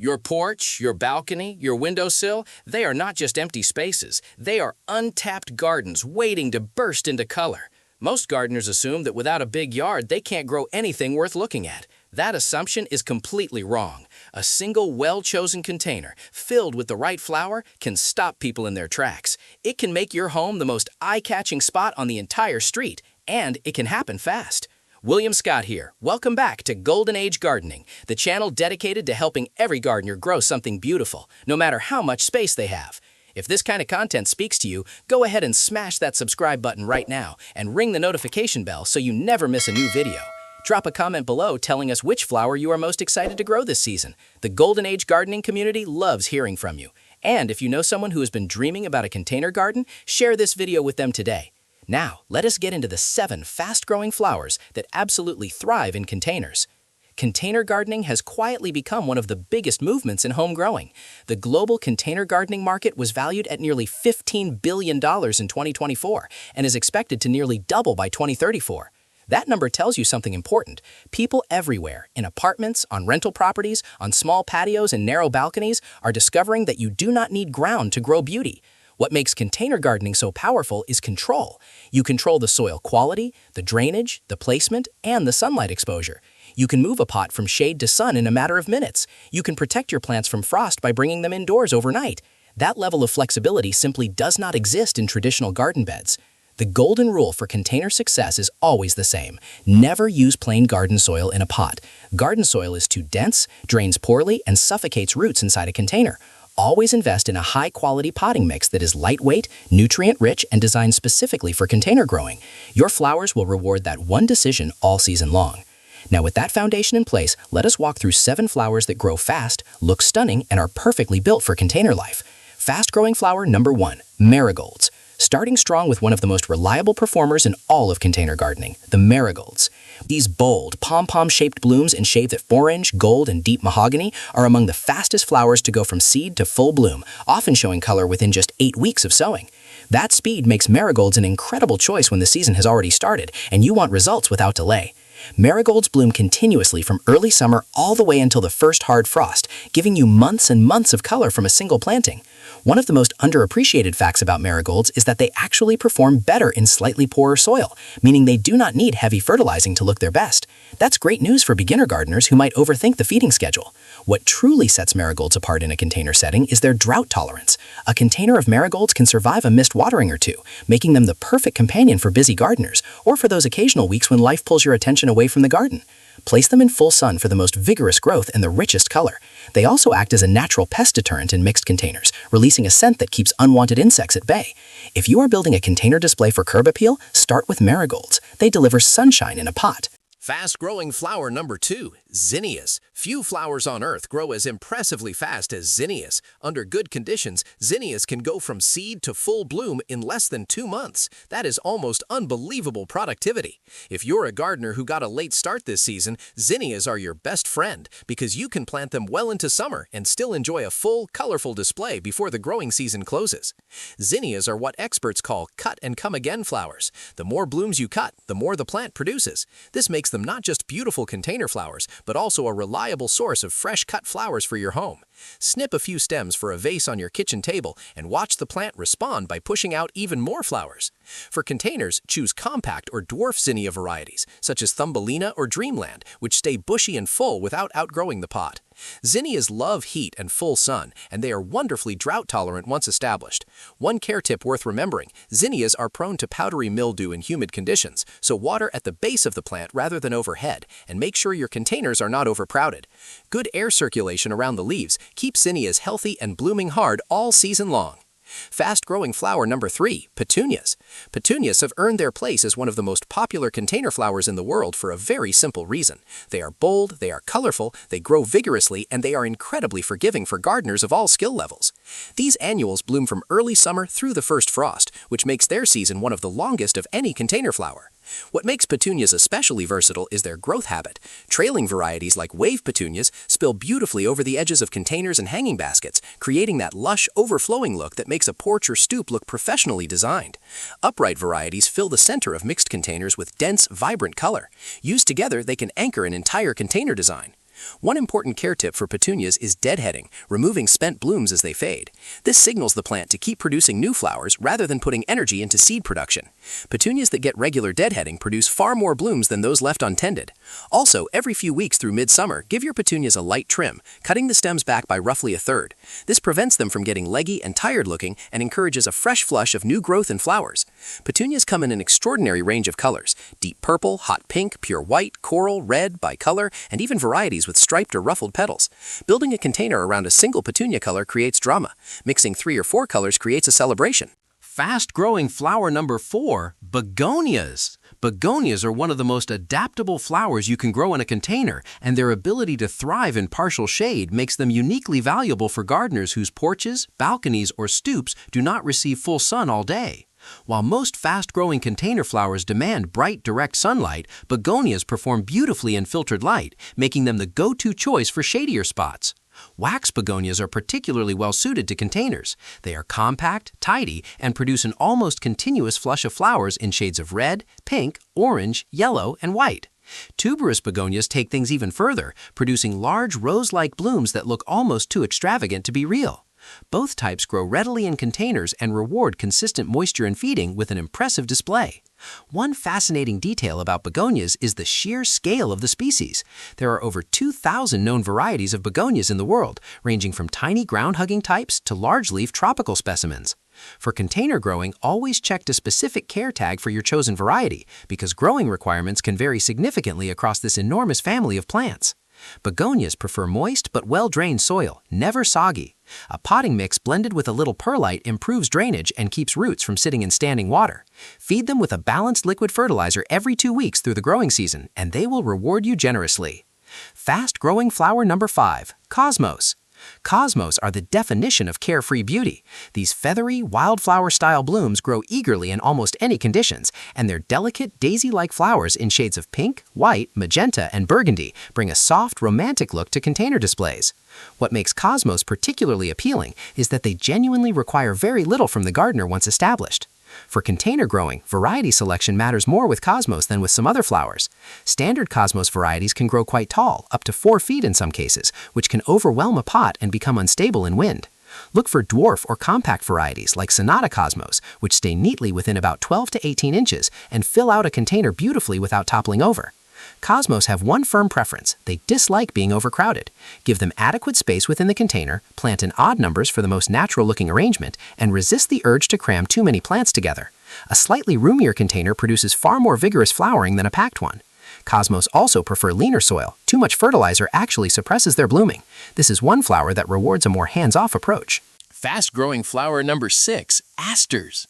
Your porch, your balcony, your windowsill, they are not just empty spaces. They are untapped gardens waiting to burst into color. Most gardeners assume that without a big yard, they can't grow anything worth looking at. That assumption is completely wrong. A single well-chosen container filled with the right flower can stop people in their tracks. It can make your home the most eye-catching spot on the entire street, and it can happen fast. William Scott here. Welcome back to Golden Age Gardening, the channel dedicated to helping every gardener grow something beautiful, no matter how much space they have. If this kind of content speaks to you, go ahead and smash that subscribe button right now and ring the notification bell so you never miss a new video. Drop a comment below telling us which flower you are most excited to grow this season. The Golden Age Gardening community loves hearing from you. And if you know someone who has been dreaming about a container garden, share this video with them today. Now, let us get into the 7 fast-growing flowers that absolutely thrive in containers. Container gardening has quietly become one of the biggest movements in home growing. The global container gardening market was valued at nearly $15 billion in 2024 and is expected to nearly double by 2034. That number tells you something important. People everywhere, in apartments, on rental properties, on small patios and narrow balconies, are discovering that you do not need ground to grow beauty. What makes container gardening so powerful is control. You control the soil quality, the drainage, the placement, and the sunlight exposure. You can move a pot from shade to sun in a matter of minutes. You can protect your plants from frost by bringing them indoors overnight. That level of flexibility simply does not exist in traditional garden beds. The golden rule for container success is always the same. Never use plain garden soil in a pot. Garden soil is too dense, drains poorly, and suffocates roots inside a container. Always invest in a high-quality potting mix that is lightweight, nutrient-rich, and designed specifically for container growing. Your flowers will reward that one decision all season long. Now, with that foundation in place, let us walk through 7 flowers that grow fast, look stunning, and are perfectly built for container life. Fast-growing flower number 1, Marigolds. Starting strong with one of the most reliable performers in all of container gardening, the Marigolds. These bold, pom-pom-shaped blooms in shades of orange, gold, and deep mahogany are among the fastest flowers to go from seed to full bloom, often showing color within just 8 weeks of sowing. That speed makes marigolds an incredible choice when the season has already started and you want results without delay. Marigolds bloom continuously from early summer all the way until the first hard frost, giving you months and months of color from a single planting. One of the most underappreciated facts about marigolds is that they actually perform better in slightly poorer soil, meaning they do not need heavy fertilizing to look their best. That's great news for beginner gardeners who might overthink the feeding schedule. What truly sets marigolds apart in a container setting is their drought tolerance. A container of marigolds can survive a missed watering or two, making them the perfect companion for busy gardeners or for those occasional weeks when life pulls your attention away from the garden. Place them in full sun for the most vigorous growth and the richest color. They also act as a natural pest deterrent in mixed containers, releasing a scent that keeps unwanted insects at bay. If you are building a container display for curb appeal, start with marigolds. They deliver sunshine in a pot. Fast-growing flower number 2, Zinnias. Few flowers on Earth grow as impressively fast as Zinnias. Under good conditions, Zinnias can go from seed to full bloom in less than 2 months. That is almost unbelievable productivity. If you're a gardener who got a late start this season, Zinnias are your best friend because you can plant them well into summer and still enjoy a full, colorful display before the growing season closes. Zinnias are what experts call cut-and-come-again flowers. The more blooms you cut, the more the plant produces. This makes them not just beautiful container flowers, but also a reliable source of fresh cut flowers for your home. Snip a few stems for a vase on your kitchen table and watch the plant respond by pushing out even more flowers. For containers, choose compact or dwarf zinnia varieties, such as Thumbelina or Dreamland, which stay bushy and full without outgrowing the pot. Zinnias love heat and full sun, and they are wonderfully drought-tolerant once established. One care tip worth remembering, zinnias are prone to powdery mildew in humid conditions, so water at the base of the plant rather than overhead, and make sure your containers are not overcrowded. Good air circulation around the leaves keeps zinnias healthy and blooming hard all season long. Fast-growing flower number 3, Petunias. Petunias have earned their place as one of the most popular container flowers in the world for a very simple reason. They are bold, they are colorful, they grow vigorously, and they are incredibly forgiving for gardeners of all skill levels. These annuals bloom from early summer through the first frost, which makes their season one of the longest of any container flower. What makes petunias especially versatile is their growth habit. Trailing varieties like wave petunias spill beautifully over the edges of containers and hanging baskets, creating that lush, overflowing look that makes a porch or stoop look professionally designed. Upright varieties fill the center of mixed containers with dense, vibrant color. Used together, they can anchor an entire container design. One important care tip for petunias is deadheading, removing spent blooms as they fade. This signals the plant to keep producing new flowers rather than putting energy into seed production. Petunias that get regular deadheading produce far more blooms than those left untended. Also, every few weeks through midsummer, give your petunias a light trim, cutting the stems back by roughly a third. This prevents them from getting leggy and tired looking and encourages a fresh flush of new growth and flowers. Petunias come in an extraordinary range of colors: deep purple, hot pink, pure white, coral, red, bicolor, and even varieties with striped or ruffled petals. Building a container around a single petunia color creates drama. Mixing 3 or 4 colors creates a celebration. Fast-growing flower number 4, begonias. Begonias are one of the most adaptable flowers you can grow in a container, and their ability to thrive in partial shade makes them uniquely valuable for gardeners whose porches, balconies, or stoops do not receive full sun all day. While most fast-growing container flowers demand bright, direct sunlight, begonias perform beautifully in filtered light, making them the go-to choice for shadier spots. Wax begonias are particularly well-suited to containers. They are compact, tidy, and produce an almost continuous flush of flowers in shades of red, pink, orange, yellow, and white. Tuberous begonias take things even further, producing large rose-like blooms that look almost too extravagant to be real. Both types grow readily in containers and reward consistent moisture and feeding with an impressive display. One fascinating detail about begonias is the sheer scale of the species. There are over 2,000 known varieties of begonias in the world, ranging from tiny ground-hugging types to large-leaf tropical specimens. For container growing, always check the specific care tag for your chosen variety, because growing requirements can vary significantly across this enormous family of plants. Begonias prefer moist but well-drained soil, never soggy. A potting mix blended with a little perlite improves drainage and keeps roots from sitting in standing water. Feed them with a balanced liquid fertilizer every 2 weeks through the growing season, and they will reward you generously. Fast-growing flower number 5, cosmos. Cosmos are the definition of carefree beauty. These feathery, wildflower-style blooms grow eagerly in almost any conditions, and their delicate, daisy-like flowers in shades of pink, white, magenta, and burgundy bring a soft, romantic look to container displays. What makes cosmos particularly appealing is that they genuinely require very little from the gardener once established. For container growing, variety selection matters more with cosmos than with some other flowers. Standard cosmos varieties can grow quite tall, up to 4 feet in some cases, which can overwhelm a pot and become unstable in wind. Look for dwarf or compact varieties like Sonata cosmos, which stay neatly within about 12 to 18 inches and fill out a container beautifully without toppling over. Cosmos have one firm preference: they dislike being overcrowded. Give them adequate space within the container, plant in odd numbers for the most natural-looking arrangement, and resist the urge to cram too many plants together. A slightly roomier container produces far more vigorous flowering than a packed one. Cosmos also prefer leaner soil. Too much fertilizer actually suppresses their blooming. This is one flower that rewards a more hands-off approach. Fast-growing flower number 6, asters.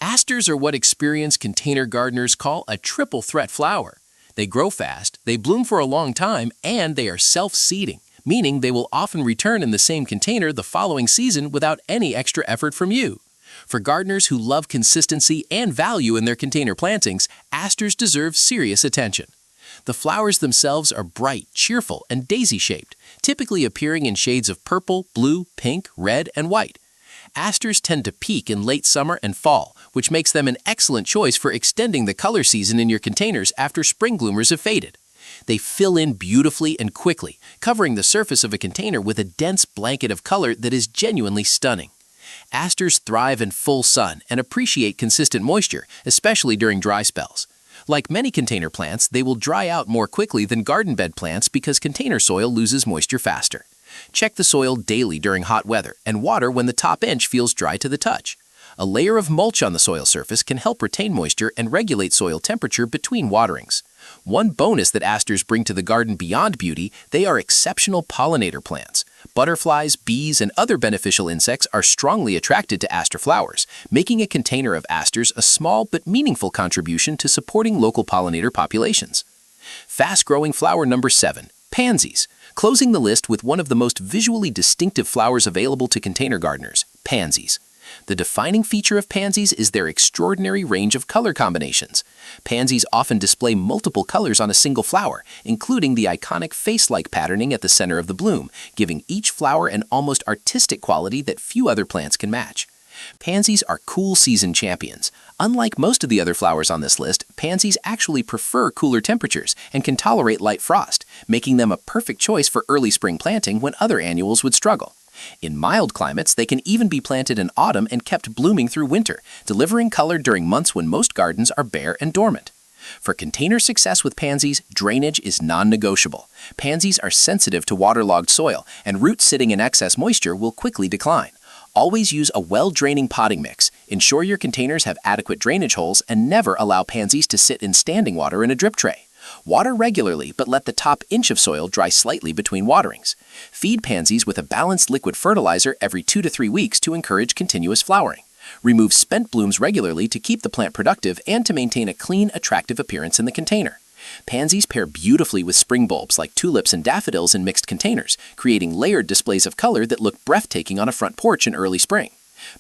Asters are what experienced container gardeners call a triple threat flower. They grow fast, they bloom for a long time, and they are self-seeding, meaning they will often return in the same container the following season without any extra effort from you. For gardeners who love consistency and value in their container plantings, asters deserve serious attention. The flowers themselves are bright, cheerful, and daisy-shaped, typically appearing in shades of purple, blue, pink, red, and white. Asters tend to peak in late summer and fall, which makes them an excellent choice for extending the color season in your containers after spring bloomers have faded. They fill in beautifully and quickly, covering the surface of a container with a dense blanket of color that is genuinely stunning. Asters thrive in full sun and appreciate consistent moisture, especially during dry spells. Like many container plants, they will dry out more quickly than garden bed plants because container soil loses moisture faster. Check the soil daily during hot weather and water when the top inch feels dry to the touch. A layer of mulch on the soil surface can help retain moisture and regulate soil temperature between waterings. One bonus that asters bring to the garden beyond beauty, they are exceptional pollinator plants. Butterflies, bees, and other beneficial insects are strongly attracted to aster flowers, making a container of asters a small but meaningful contribution to supporting local pollinator populations. Fast-growing flower number 7, pansies. Closing the list with one of the most visually distinctive flowers available to container gardeners, pansies. The defining feature of pansies is their extraordinary range of color combinations. Pansies often display multiple colors on a single flower, including the iconic face-like patterning at the center of the bloom, giving each flower an almost artistic quality that few other plants can match. Pansies are cool season champions. Unlike most of the other flowers on this list, pansies actually prefer cooler temperatures and can tolerate light frost, making them a perfect choice for early spring planting when other annuals would struggle. In mild climates, they can even be planted in autumn and kept blooming through winter, delivering color during months when most gardens are bare and dormant. For container success with pansies, drainage is non-negotiable. Pansies are sensitive to waterlogged soil, and roots sitting in excess moisture will quickly decline. Always use a well-draining potting mix. Ensure your containers have adequate drainage holes and never allow pansies to sit in standing water in a drip tray. Water regularly, but let the top inch of soil dry slightly between waterings. Feed pansies with a balanced liquid fertilizer every 2 to 3 weeks to encourage continuous flowering. Remove spent blooms regularly to keep the plant productive and to maintain a clean, attractive appearance in the container. Pansies pair beautifully with spring bulbs like tulips and daffodils in mixed containers, creating layered displays of color that look breathtaking on a front porch in early spring.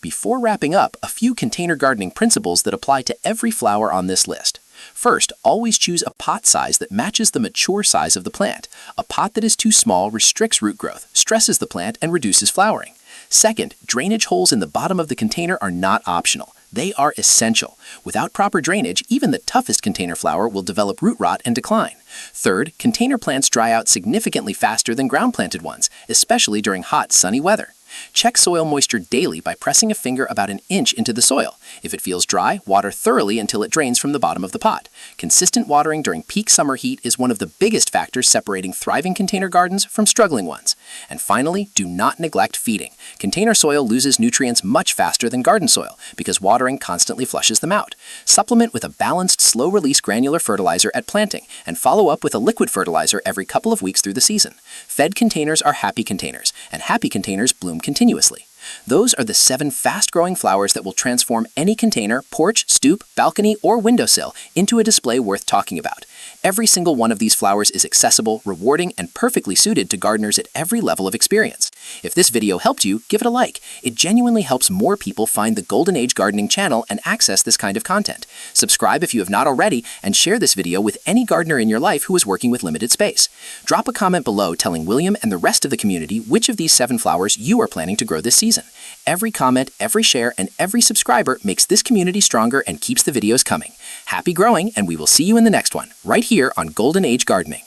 Before wrapping up, a few container gardening principles that apply to every flower on this list. First, always choose a pot size that matches the mature size of the plant. A pot that is too small restricts root growth, stresses the plant, and reduces flowering. Second, drainage holes in the bottom of the container are not optional. They are essential. Without proper drainage, even the toughest container flower will develop root rot and decline. Third, container plants dry out significantly faster than ground-planted ones, especially during hot, sunny weather. Check soil moisture daily by pressing a finger about an inch into the soil. If it feels dry, water thoroughly until it drains from the bottom of the pot. Consistent watering during peak summer heat is one of the biggest factors separating thriving container gardens from struggling ones. And finally, do not neglect feeding. Container soil loses nutrients much faster than garden soil because watering constantly flushes them out. Supplement with a balanced, slow-release granular fertilizer at planting and follow up with a liquid fertilizer every couple of weeks through the season. Fed containers are happy containers, and happy containers bloom continuously. Those are the 7 fast-growing flowers that will transform any container, porch, stoop, balcony, or windowsill into a display worth talking about. Every single one of these flowers is accessible, rewarding, and perfectly suited to gardeners at every level of experience. If this video helped you, give it a like. It genuinely helps more people find the Golden Age Gardening channel and access this kind of content. Subscribe if you have not already, and share this video with any gardener in your life who is working with limited space. Drop a comment below telling William and the rest of the community which of these 7 flowers you are planning to grow this season. Every comment, every share, and every subscriber makes this community stronger and keeps the videos coming. Happy growing, and we will see you in the next one, right here on Golden Age Gardening.